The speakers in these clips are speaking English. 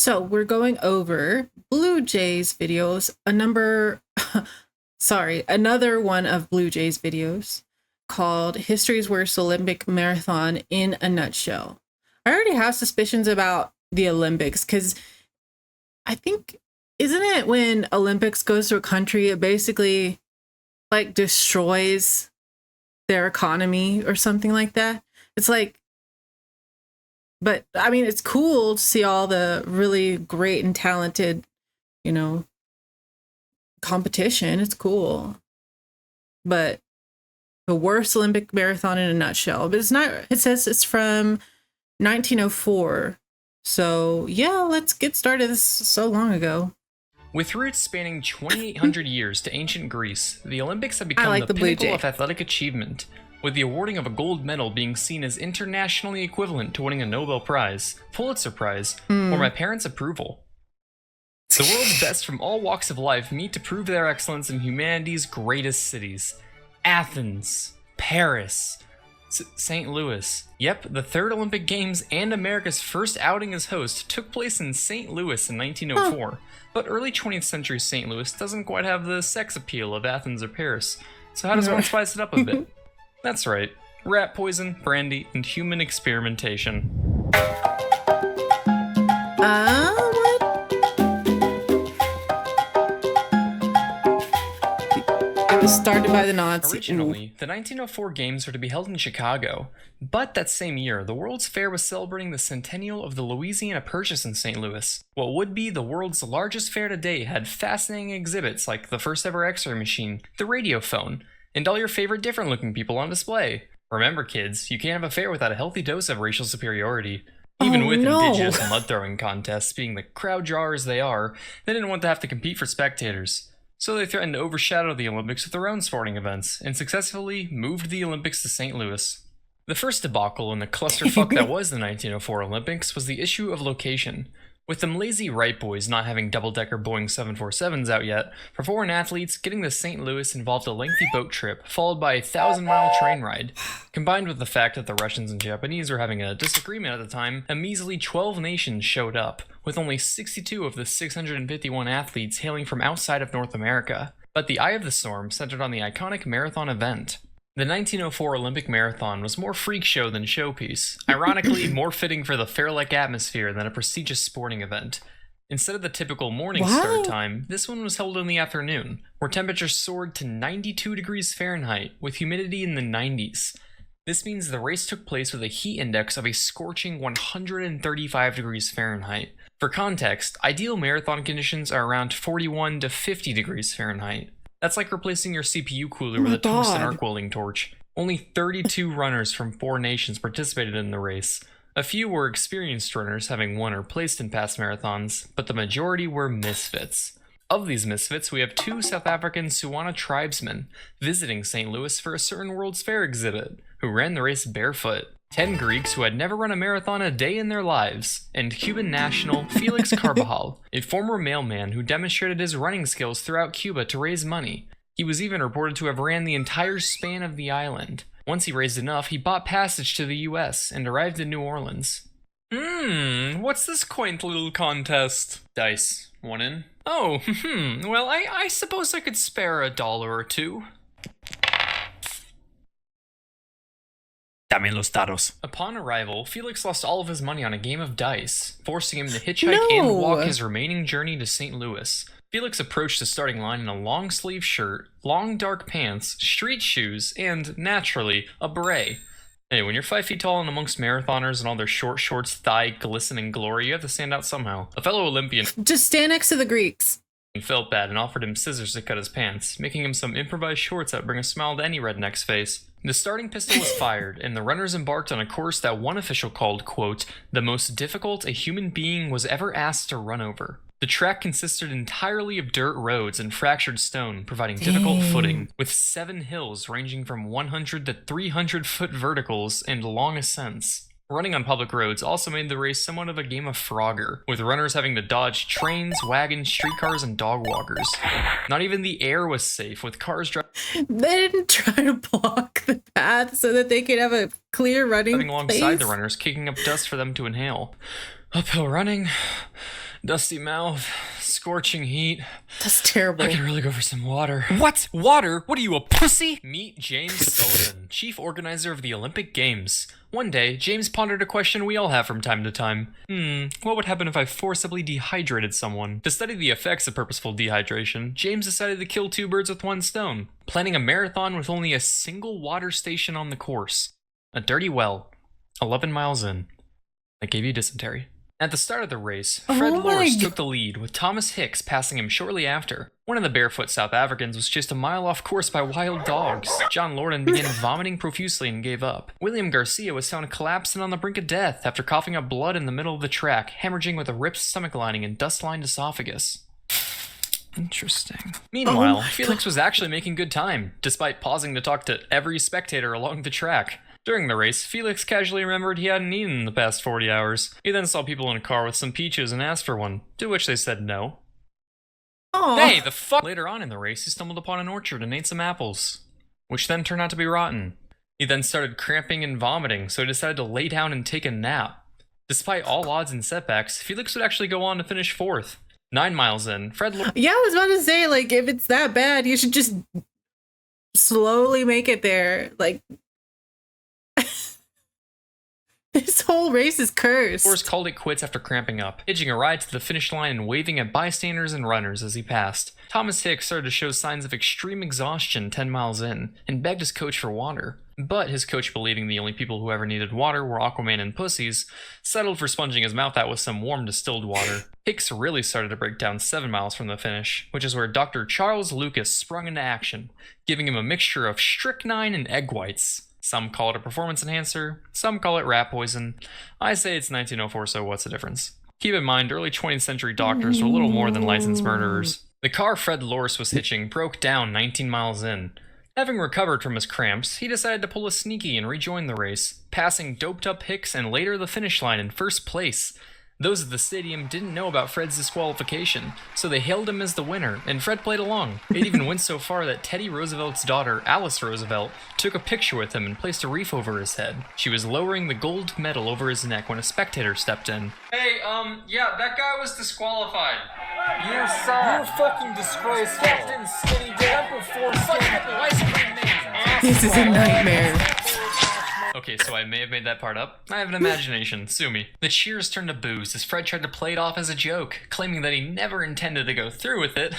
So we're going over Blue Jays videos, another one of Blue Jays videos called History's Worst Olympic Marathon in a Nutshell. I already have suspicions about the Olympics because I think, isn't it when Olympics goes to a country, it basically like destroys their economy or something like that? It's like, but I mean, it's cool to see all the really great and talented, competition. It's cool. But the worst Olympic marathon in a nutshell. But it's not, it says it's from 1904. So yeah, let's get started. This is so long ago. With roots spanning 2,800 years to ancient Greece, the Olympics have become the pinnacle of athletic achievement, with the awarding of a gold medal being seen as internationally equivalent to winning a Nobel Prize, Pulitzer Prize, or my parents' approval. The world's best from all walks of life meet to prove their excellence in humanity's greatest cities. Athens, Paris, St. Louis. Yep, the third Olympic Games and America's first outing as host took place in St. Louis in 1904, but early 20th century St. Louis doesn't quite have the sex appeal of Athens or Paris, so how does one spice it up a bit? That's right, rat poison, brandy, and human experimentation. It was started by the Nazis. Originally, the 1904 Games were to be held in Chicago, but that same year, the World's Fair was celebrating the centennial of the Louisiana Purchase in St. Louis. What would be the world's largest fair to date had fascinating exhibits like the first ever X-ray machine, the radio phone, and all your favorite different looking people on display. Remember kids, you can't have a fair without a healthy dose of racial superiority. Even with indigenous mud throwing contests being the crowd drawers they are, they didn't want to have to compete for spectators. So they threatened to overshadow the Olympics with their own sporting events, and successfully moved the Olympics to St. Louis. The first debacle in the clusterfuck that was the 1904 Olympics was the issue of location. With them lazy Wright boys not having double-decker Boeing 747s out yet, for foreign athletes, getting to St. Louis involved a lengthy boat trip, followed by a 1,000-mile train ride. Combined with the fact that the Russians and Japanese were having a disagreement at the time, a measly 12 nations showed up, with only 62 of the 651 athletes hailing from outside of North America. But the eye of the storm centered on the iconic marathon event. The 1904 Olympic Marathon was more freak show than showpiece, ironically more fitting for the fair-like atmosphere than a prestigious sporting event. Instead of the typical morning start time, this one was held in the afternoon, where temperatures soared to 92 degrees Fahrenheit, with humidity in the 90s. This means the race took place with a heat index of a scorching 135 degrees Fahrenheit. For context, ideal marathon conditions are around 41 to 50 degrees Fahrenheit. That's like replacing your CPU cooler with a tungsten arc welding torch. Only 32 runners from 4 nations participated in the race. A few were experienced runners, having won or placed in past marathons, but the majority were misfits. Of these misfits, we have 2 South African Tswana tribesmen visiting St. Louis for a certain World's Fair exhibit, who ran the race barefoot. 10 Greeks who had never run a marathon a day in their lives, and Cuban national Felix Carbajal, a former mailman who demonstrated his running skills throughout Cuba to raise money. He was even reported to have ran the entire span of the island. Once he raised enough, he bought passage to the US and arrived in New Orleans. What's this quaint little contest? Dice. One in? Oh, well, I suppose I could spare $1 or $2. Dame los dados. Upon arrival, Felix lost all of his money on a game of dice, forcing him to hitchhike and walk his remaining journey to St. Louis. Felix approached the starting line in a long-sleeve shirt, long dark pants, street shoes, and, naturally, a beret. Hey, when you're 5 feet tall and amongst marathoners and all their short shorts thigh glistening glory, you have to stand out somehow. A fellow Olympian just stand next to the Greeks. Felt bad and offered him scissors to cut his pants, making him some improvised shorts that bring a smile to any redneck's face. The starting pistol was fired, and the runners embarked on a course that one official called, quote, the most difficult a human being was ever asked to run over. The track consisted entirely of dirt roads and fractured stone, providing difficult footing, with 7 hills ranging from 100 to 300 foot verticals and long ascents. Running on public roads also made the race somewhat of a game of Frogger, with runners having to dodge trains, wagons, streetcars, and dog walkers. Not even the air was safe, with cars driving. They didn't try to block the path so that they could have a clear running alongside the runners, kicking up dust for them to inhale. Uphill running Dusty mouth, scorching heat. That's terrible. I could really go for some water. What? Water? What are you, a pussy? Meet James Sullivan, chief organizer of the Olympic Games. One day, James pondered a question we all have from time to time. What would happen if I forcibly dehydrated someone? To study the effects of purposeful dehydration, James decided to kill two birds with one stone, planning a marathon with only a single water station on the course. A dirty well, 11 miles in. That gave you dysentery. At the start of the race, Fred Loris took the lead, with Thomas Hicks passing him shortly after. One of the barefoot South Africans was chased a mile off course by wild dogs. John Lorden began vomiting profusely and gave up. William Garcia was found collapsing on the brink of death after coughing up blood in the middle of the track, hemorrhaging with a ripped stomach lining and dust-lined esophagus. Interesting. Meanwhile, Felix was actually making good time, despite pausing to talk to every spectator along the track. During the race, Felix casually remembered he hadn't eaten in the past 40 hours. He then saw people in a car with some peaches and asked for one, to which they said no. Aww. Hey, the fuck! Later on in the race, he stumbled upon an orchard and ate some apples, which then turned out to be rotten. He then started cramping and vomiting, so he decided to lay down and take a nap. Despite all odds and setbacks, Felix would actually go on to finish 4th. 9 miles in, Fred... Yeah, I was about to say, like, if it's that bad, you should just slowly make it there. Like... This whole race is cursed. Loris called it quits after cramping up, hitching a ride to the finish line and waving at bystanders and runners as he passed. Thomas Hicks started to show signs of extreme exhaustion 10 miles in, and begged his coach for water. But his coach, believing the only people who ever needed water were Aquaman and pussies, settled for sponging his mouth out with some warm distilled water. Hicks really started to break down 7 miles from the finish, which is where Dr. Charles Lucas sprung into action, giving him a mixture of strychnine and egg whites. Some call it a performance enhancer, some call it rat poison. I say it's 1904, so what's the difference? Keep in mind, early 20th century doctors were little more than licensed murderers. The car Fred Loris was hitching broke down 19 miles in. Having recovered from his cramps, he decided to pull a sneaky and rejoin the race, passing doped-up Hicks and later the finish line in first place. Those at the stadium didn't know about Fred's disqualification, so they hailed him as the winner, and Fred played along. It even went so far that Teddy Roosevelt's daughter, Alice Roosevelt, took a picture with him and placed a wreath over his head. She was lowering the gold medal over his neck when a spectator stepped in. Hey, yeah, that guy was disqualified. You suck. You're fucking disgraceful. Captain Skinny Dick. This is a nightmare. Okay, so I may have made that part up. I have an imagination. Sue me. The cheers turned to boos as Fred tried to play it off as a joke, claiming that he never intended to go through with it.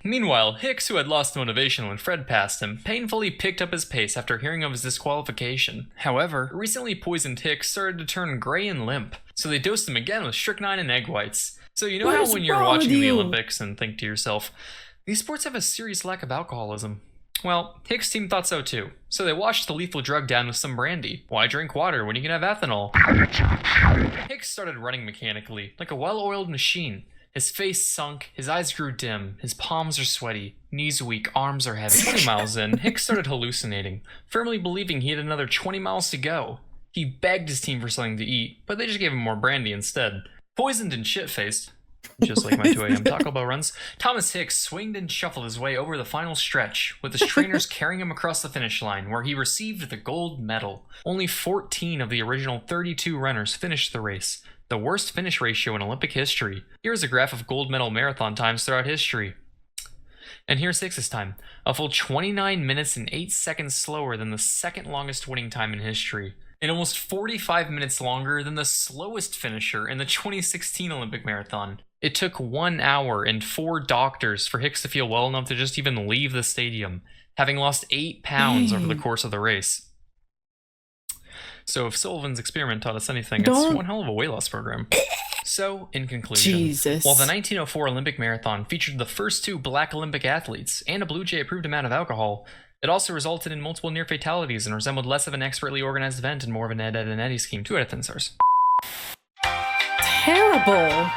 Meanwhile, Hicks, who had lost motivation when Fred passed him, painfully picked up his pace after hearing of his disqualification. However, recently poisoned Hicks started to turn gray and limp, so they dosed him again with strychnine and egg whites. So you know how when you're watching the Olympics and think to yourself, these sports have a serious lack of alcoholism? Well, Hicks' team thought so too, so they washed the lethal drug down with some brandy. Why drink water when you can have ethanol? Hicks started running mechanically, like a well-oiled machine. His face sunk, his eyes grew dim, his palms are sweaty, knees weak, arms are heavy. 20 miles in, Hicks started hallucinating, firmly believing he had another 20 miles to go. He begged his team for something to eat, but they just gave him more brandy instead. Poisoned and shit-faced, just like my 2 a.m. Taco Bell runs, Thomas Hicks swinged and shuffled his way over the final stretch, with his trainers carrying him across the finish line, where he received the gold medal. Only 14 of the original 32 runners finished the race, the worst finish ratio in Olympic history. Here's a graph of gold medal marathon times throughout history. And here's Hicks' time, a full 29 minutes and 8 seconds slower than the second longest winning time in history, and almost 45 minutes longer than the slowest finisher in the 2016 Olympic marathon. It took 1 hour and 4 doctors for Hicks to feel well enough to just even leave the stadium, having lost 8 pounds over the course of the race. So if Sullivan's experiment taught us anything, it's one hell of a weight loss program. So, in conclusion, while the 1904 Olympic marathon featured the first 2 black Olympic athletes and a Blue Jay-approved amount of alcohol, it also resulted in multiple near fatalities and resembled less of an expertly organized event and more of an Ed, Ed, and Eddie scheme. 2 out of 10 stars. Terrible.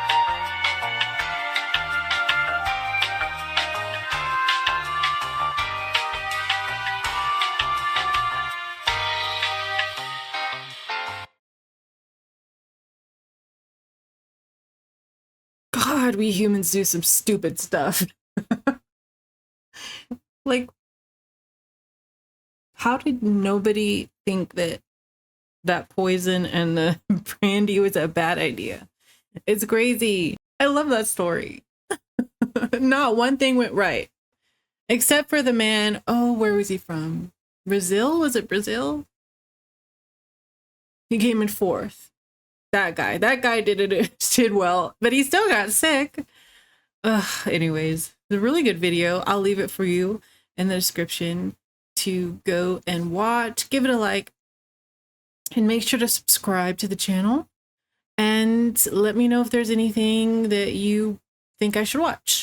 God, we humans do some stupid stuff. Like, how did nobody think that poison and the brandy was a bad idea? It's crazy. I love that story. Not one thing went right. Except for the man, oh, where was he from? Brazil? Was it Brazil? He came in fourth. That guy did well, but he still got sick. Anyways, it's a really good video. I'll leave it for you in the description to go and watch. Give it a like and make sure to subscribe to the channel and let me know if there's anything that you think I should watch.